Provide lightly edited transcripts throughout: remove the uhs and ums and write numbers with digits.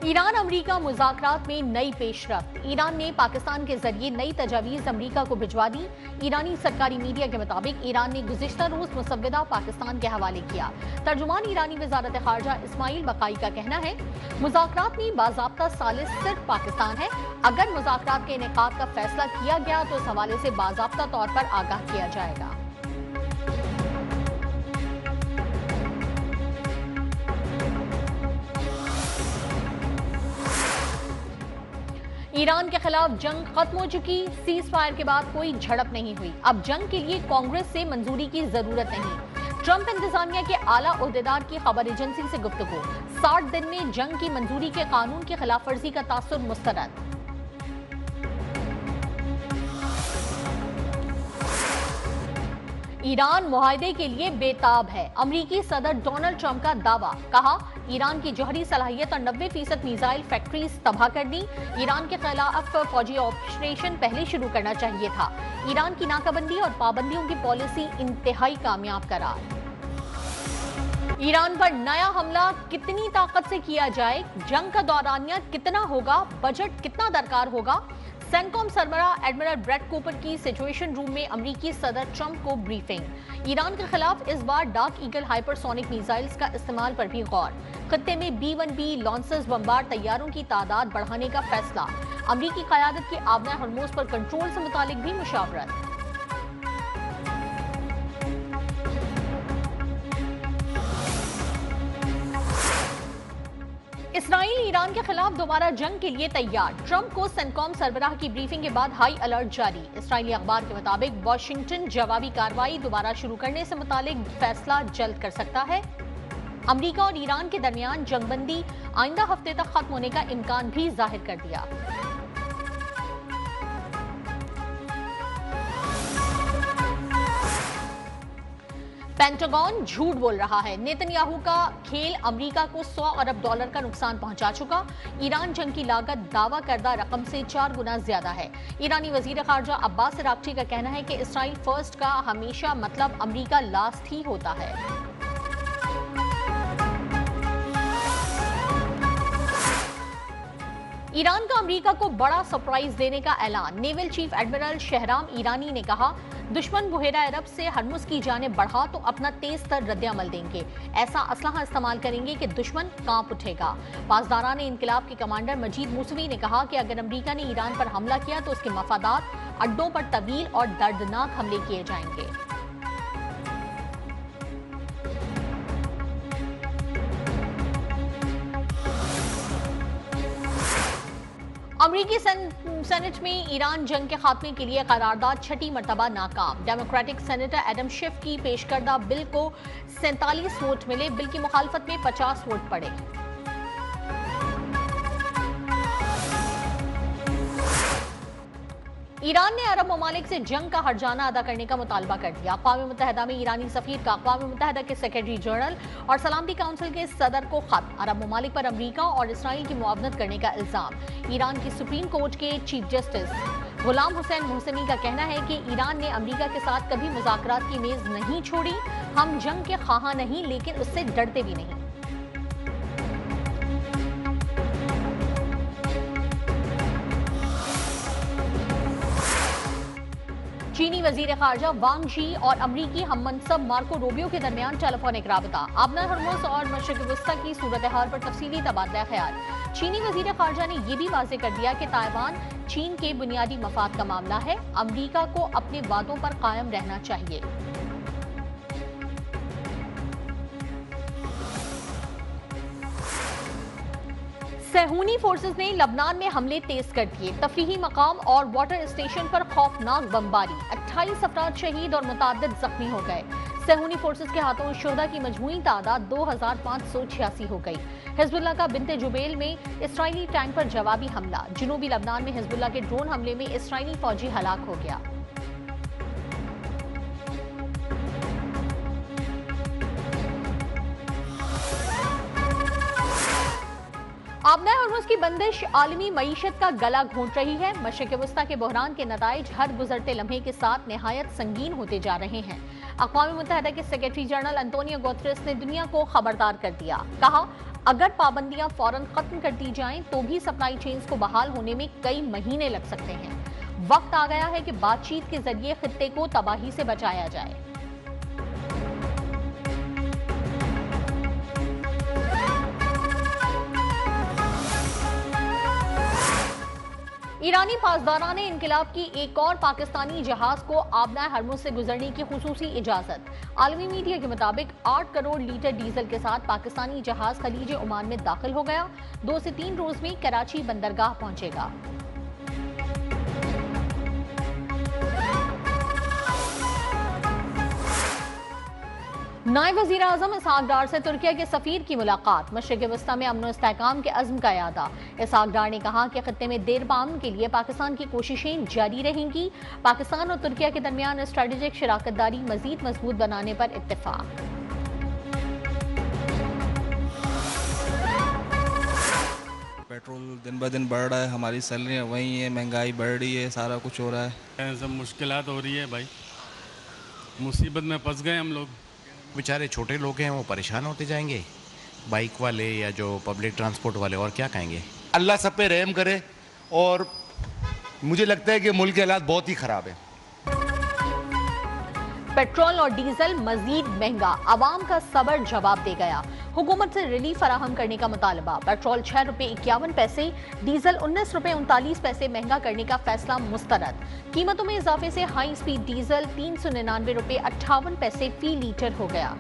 Iran अमरीका मुज़ाकरात में नई पेशरफ्त। Iran ने पाकिस्तान के जरिए नई तजावीज़ अमरीका को भिजवा दी। ईरानी सरकारी मीडिया के मुताबिक ईरान ने गुज़िश्ता रोज मुसव्वदा पाकिस्तान के हवाले किया। तर्जुमान ईरानी वज़ारत ख़ारजा इस्माइल बकाई का कहना है, मुज़ाकरात में बाज़ाब्ता सालिस सिर्फ पाकिस्तान है। अगर मुज़ाकरात के इनेकाद का फैसला किया गया तो इस हवाले से बाज़ाब्ता तौर पर आगाह किया जाएगा। ईरान के खिलाफ जंग खत्म हो चुकी। सीज फायर के बाद कोई झड़प नहीं हुई। अब जंग के लिए कांग्रेस से मंजूरी की जरूरत नहीं। ट्रंप इंतजामिया के आला ओहदेदार की खबर एजेंसी से गुफ्तगू। 60 दिन में जंग की मंजूरी के कानून की खिलाफ वर्जी का तासुर मुस्तरद। ईरान मुआहदे के लिए बेताब है। अमरीकी सदर डोनाल्ड ट्रंप का दावा। कहा, ईरान की जौहरी सलाहियत और 90% मिसाइल फैक्ट्रीज तबाह कर दी। ईरान के खिलाफ फौजी ऑपरेशन पहले शुरू करना चाहिए था। ईरान की नाकाबंदी और पाबंदियों की पॉलिसी इंतहाई कामयाब करार। ईरान पर नया हमला कितनी ताकत से किया जाए, जंग का दौरानिया कितना होगा, बजट कितना दरकार होगा। सेंटकॉम सरबराह एडमिरल ब्रेट कूपर की सिचुएशन रूम में अमरीकी सदर ट्रंप को ब्रीफिंग। ईरान के खिलाफ इस बार डार्क ईगल हाइपरसोनिक मिसाइल्स का इस्तेमाल पर भी गौर। खत्ते में B-1B लॉन्चर्स बमबार तैयारों की तादाद बढ़ाने का फैसला। अमरीकी क़यादत की आबना हरमोज पर कंट्रोल से मुतालिक भी मुशावरत। इसराइल ईरान के खिलाफ दोबारा जंग के लिए तैयार। ट्रंप को सेंटकॉम सरबराह की ब्रीफिंग के बाद हाई अलर्ट जारी। इसराइली अखबार के मुताबिक वाशिंगटन जवाबी कार्रवाई दोबारा शुरू करने से मुतालिक फैसला जल्द कर सकता है। अमरीका और ईरान के दरमियान जंगबंदी आइंदा हफ्ते तक खत्म होने का इम्कान भी जाहिर कर दिया। पेंटागन झूठ बोल रहा है। नेतन्याहू का खेल अमेरिका को $100 अरब का नुकसान पहुंचा चुका। ईरान जंग की लागत दावा करदा रकम से 4 गुना ज्यादा है। ईरानी वजीर खारजा अब्बास अराक्ची का कहना है कि इसराइल फर्स्ट का हमेशा मतलब अमेरिका लास्ट ही होता है। ईरान का अमेरिका को बड़ा सरप्राइज देने का ऐलान। नेवल चीफ एडमिरल शहराम ईरानी ने कहा, दुश्मन बुहेरा अरब से हरमुज की जाने बढ़ा तो अपना तेज तर रद्द-ए-अमल देंगे। ऐसा असलहा इस्तेमाल करेंगे कि दुश्मन कांप उठेगा। पासदारान इनकलाब के कमांडर मजीद मूसवी ने कहा कि अगर अमेरिका ने ईरान पर हमला किया तो उसके मफादात अड्डों पर तवील और दर्दनाक हमले किए जाएंगे। अमरीकी सेनेट में ईरान जंग के खात्मे के लिए करारदाद छठी मरतबा नाकाम। डेमोक्रेटिक सेनेटर एडम शिफ की पेश करदा बिल को 47 वोट मिले। बिल की मुखालफत में 50 वोट पड़े। ईरान ने अरब ममालिक से जंग का हर्जाना अदा करने का मुतालबा कर दिया। अक़वाम मुत्तहिदा में ईरानी सफ़ीर का अक़वाम मुत्तहिदा के सेक्रेटरी जनरल और सलामती काउंसिल के सदर को खत। अरब ममालिक पर अमरीका और इसराइल की मुआवनत करने का इल्जाम। ईरान की सुप्रीम कोर्ट के चीफ जस्टिस गुलाम हुसैन मोहसिनी का कहना है कि ईरान ने अमरीका के साथ कभी मुज़ाकरात की मेज नहीं छोड़ी। हम जंग के ख्वाह नहीं, लेकिन उससे डरते भी नहीं। चीनी वजीर खारजा वांग शी और अमरीकी हममनसब मार्को रूबियो के दरमियान टेलीफोनिक राबता। आबना हरमुज और मशरिक़ वस्ता की सूरत हाल पर तफसीली तबादला ख्याल। चीनी वजीर खारजा ने यह भी वाज़ेह कर दिया कि ताइवान चीन के बुनियादी मफाद का मामला है। अमरीका को अपने वादों पर कायम रहना चाहिए। सहूनी फोर्सेस ने लबनान में हमले तेज कर दिए। तफरीही मकाम और वाटर स्टेशन पर खौफनाक बमबारी। 28 अफराद शहीद और मुताद्दिद जख्मी हो गए। सहूनी फोर्सेस के हाथों शुहदा की मजमूई तादाद 2586 हो गई। हिजबुल्लाह का बिन्ते जुबैल में इसराइली टैंक पर जवाबी हमला। जनूबी लबनान में हिजबुल्लाह के ड्रोन हमले में इसराइली फौजी हलाक हो गया। आबना हरमुज की बंदिश आलमी मईशत का गला घोंट रही है। मशरिक़ वस्ता के बहरान के नताइज हर गुजरते लम्हे के साथ निहायत संगीन होते जा रहे हैं। अक़वाम मुत्तहिदा के सेक्रेटरी जनरल अंतोनियो गुतेरेस ने दुनिया को खबरदार कर दिया। कहा, अगर पाबंदियां फौरन खत्म कर दी जाएं तो भी सप्लाई चेन्स को बहाल होने में कई महीने लग सकते हैं। वक्त आ गया है कि बातचीत के जरिए खित्ते को तबाही से बचाया जाए। ईरानी पासदारान इनकलाब की एक और पाकिस्तानी जहाज को आबना हरमुज से गुजरने की खुसूसी इजाजत। आलमी मीडिया के मुताबिक 8 करोड़ लीटर डीजल के साथ पाकिस्तानी जहाज खलीज ओमान में दाखिल हो गया। 2 से 3 रोज में कराची बंदरगाह पहुंचेगा। नायब वज़ीर आज़म इसहाक डार से तुर्किया के सफीर की मुलाकात। मशरिक़ वस्ता में अमन और इस्तेहकाम के अज़्म का यादा। इसहाक डार ने कहा कि खित्ते में देर पामन के लिए पाकिस्तान की कोशिशें जारी रहेंगी। पाकिस्तान और तुर्किया के दरमियान स्ट्रेटेजिक शराकतदारी मज़ीद मजबूत बनाने पर इत्तेफाक। पेट्रोल दिन ब दिन बढ़ रहा है, हमारी सैलरियाँ वही है, महंगाई बढ़ रही है, सारा कुछ हो रहा है। सब मुश्किलात हो रही है भाई, मुसीबत में फंस गए हम लोग। बेचारे छोटे लोग हैं, वो परेशान होते जाएंगे, बाइक वाले या जो पब्लिक ट्रांसपोर्ट वाले, और क्या कहेंगे। अल्लाह सब पे रहम करे। और मुझे लगता है कि मुल्क के हालात बहुत ही ख़राब है। पेट्रोल और डीजल मजीद महंगा, आवाम का सब्र जवाब दे गया। हुकूमत से रिलीफ फराहम करने का मुतालबा। पेट्रोल 6 रुपये 51 पैसे, डीजल 19 रुपये 39 पैसे महंगा करने का फैसला मुस्तरद। कीमतों में इजाफे से हाई स्पीड डीजल 399 रुपये 58 पैसे फी लीटर हो गया।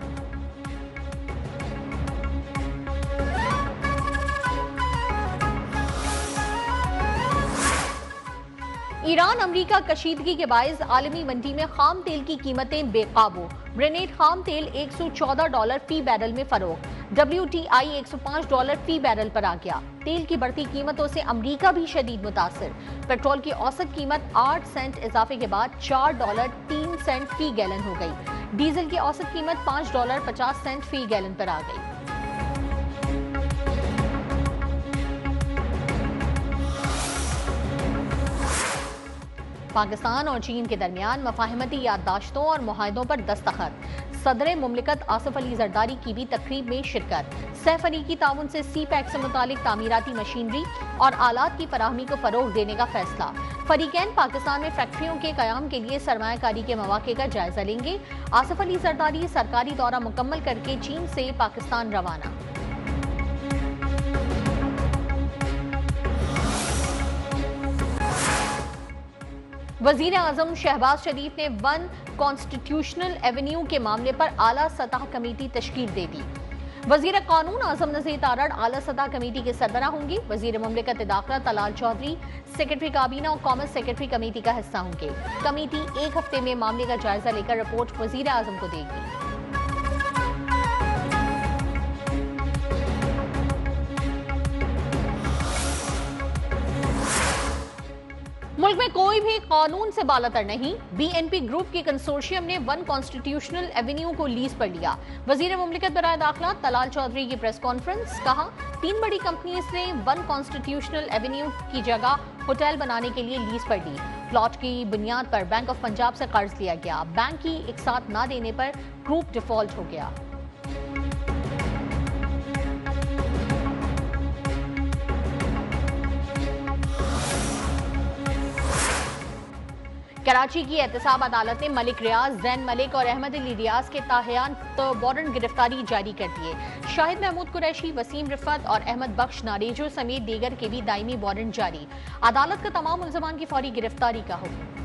ईरान अमरीका कशीदगी के बायस आलमी मंडी में खाम तेल की कीमतें बेकाबू। ब्रेनेट खाम तेल $114 फी बैरल में फरोख्त। WTI $105 फी बैरल पर आ गया। तेल की बढ़ती कीमतों से अमरीका भी शदीद मुतासिर। पेट्रोल की औसत कीमत 8 सेंट इजाफे के बाद $4.03 फी गैलन हो गई। डीजल की औसत कीमत $5.50 फी गैलन पर आ गई। पाकिस्तान और चीन के दरमियान मफाहमती याददाश्तों और मुआहदों पर दस्तखत। सदर मुमलिकत आसिफ अली जरदारी की भी तकरीब में शिरकत। सैफ अली की ताउन से CPEC से मुतालिक तामीराती मशीनरी और आलात की फराहमी को फरोग देने का फैसला। फरीकैन पाकिस्तान में फैक्ट्रियों के कयाम के लिए सरमायाकारी के मौके का जायजा लेंगे। आसिफ अली जरदारी सरकारी दौरा मुकम्मल करके चीन से पाकिस्तान रवाना। वजीर आजम शहबाज शरीफ ने 1 कॉन्स्टिट्यूशनल एवेन्यू के मामले पर आला सतह कमेटी तश्कील दे दी। वजीर कानून आजम नज़ीर तारड़ आला सतह कमेटी के सरबराह होंगे। वजीर मुमलिकत दाखिला तलाल चौधरी सेक्रेटरी काबीना और कॉमर्स सेक्रेटरी कमेटी का हिस्सा होंगे। कमेटी 1 हफ्ते में मामले का जायजा लेकर रिपोर्ट वजीर आजम को देगी। मुल्क में कोई भी कानून से बालातर नहीं। BNP ग्रुप के कंसोर्शियम ने 1 कॉन्स्टिट्यूशनल एवेन्यू को लीज पर लिया। वजीर मुमलिकत बराए दाखिला तलाल चौधरी की प्रेस कॉन्फ्रेंस। कहा, 3 बड़ी कंपनीज ने 1 कॉन्स्टिट्यूशनल एवेन्यू की जगह होटल बनाने के लिए लीज पर ली। प्लॉट की बुनियाद पर बैंक ऑफ पंजाब से कर्ज लिया गया। बैंक की एक साथ न देने पर ग्रुप डिफॉल्ट हो गया। कराची की एहतसाब अदालत ने मलिक रियाज, जैन मलिक और अहमद अली रियाज के ताहियान वारंट गिरफ्तारी जारी कर दिए। शाहिद महमूद कुरैशी, वसीम रिफत और अहमद बख्श नारेजो समेत दीगर के भी दायमी वारंट जारी। अदालत का तमाम मुल्ज़िमान की फौरी गिरफ्तारी का हुक्म।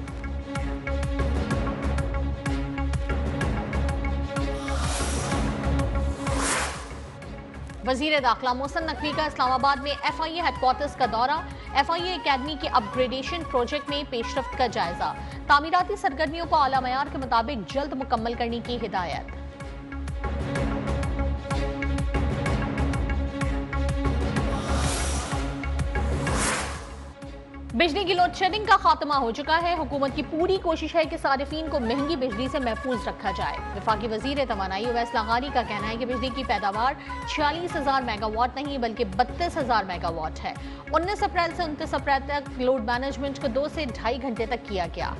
वजीर दाखिला मोहसिन नकवी का इस्लामाबाद में FIA हेडक्वार्टर्स का दौरा। FIA एकेडमी के अपग्रेडेशन प्रोजेक्ट में पेशरफ्त का जायजा। तामीराती सरगर्मियों को आला मयार के मुताबिक जल्द मुकम्मल करने की हिदायत। बिजली की लोड शेडिंग का खात्मा हो चुका है। हुकूमत की पूरी कोशिश है कि सारिफीन को महंगी बिजली से महफूज रखा जाए। वफाकी वजीर तवानाई उवैस लागारी का कहना है कि बिजली की पैदावार 46,000 मेगावाट नहीं बल्कि 32,000 मेगावाट है। 19 अप्रैल से 29 अप्रैल तक लोड मैनेजमेंट को 2 से ढाई घंटे तक किया गया।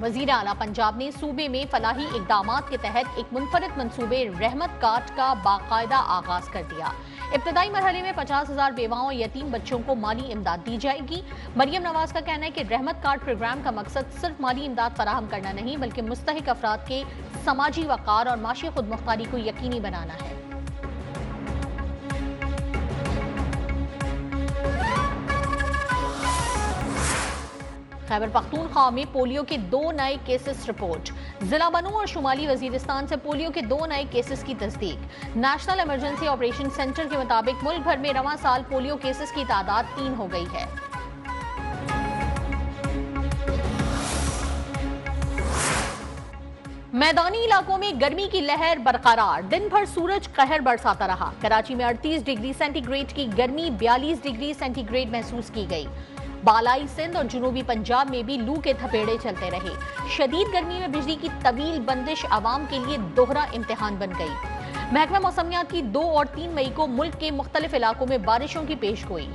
वजीर आला पंजाब ने सूबे में फलाही इकदामात के तहत एक मुनफरिद मंसूबे रहमत कार्ड का बाकायदा आगाज कर दिया। इब्तदाई मरहले में 50,000 बेवाओं और यतीम बच्चों को माली इमदाद दी जाएगी। मरियम नवाज का कहना है कि रहमत कार्ड प्रोग्राम का मकसद सिर्फ माली इमदाद फराहम करना नहीं बल्कि मुस्तहिक अफराद के समाजी वक़ार और माशी खुदमुख्तारी को यकीनी बनाना है। खैबर पख्तूनख्वा में पोलियो के 2 नए केसेस रिपोर्ट। जिला बनू और शुमाली वजीरिस्तान से पोलियो के 2 नए केसेस की तस्दीक। नेशनल इमरजेंसी ऑपरेशन सेंटर के मुताबिक मुल्क भर में रवां साल पोलियो केसेस की तादाद 3 हो गई है। मैदानी इलाकों में गर्मी की लहर बरकरार, दिन भर सूरज कहर बरसाता रहा। कराची में 38 डिग्री सेंटीग्रेड की गर्मी 42 डिग्री सेंटीग्रेड महसूस की गई। बालाई सिंध और जुनूबी पंजाब में भी लू के थपेड़े चलते रहे। शदीद गर्मी में बिजली की तवील बंदिश आवाम के लिए दोहरा इम्तिहान बन गई। महकमा मौसमियात की 2 और 3 मई को मुल्क के मुख्तलिफ इलाकों में बारिशों की पेशगोई।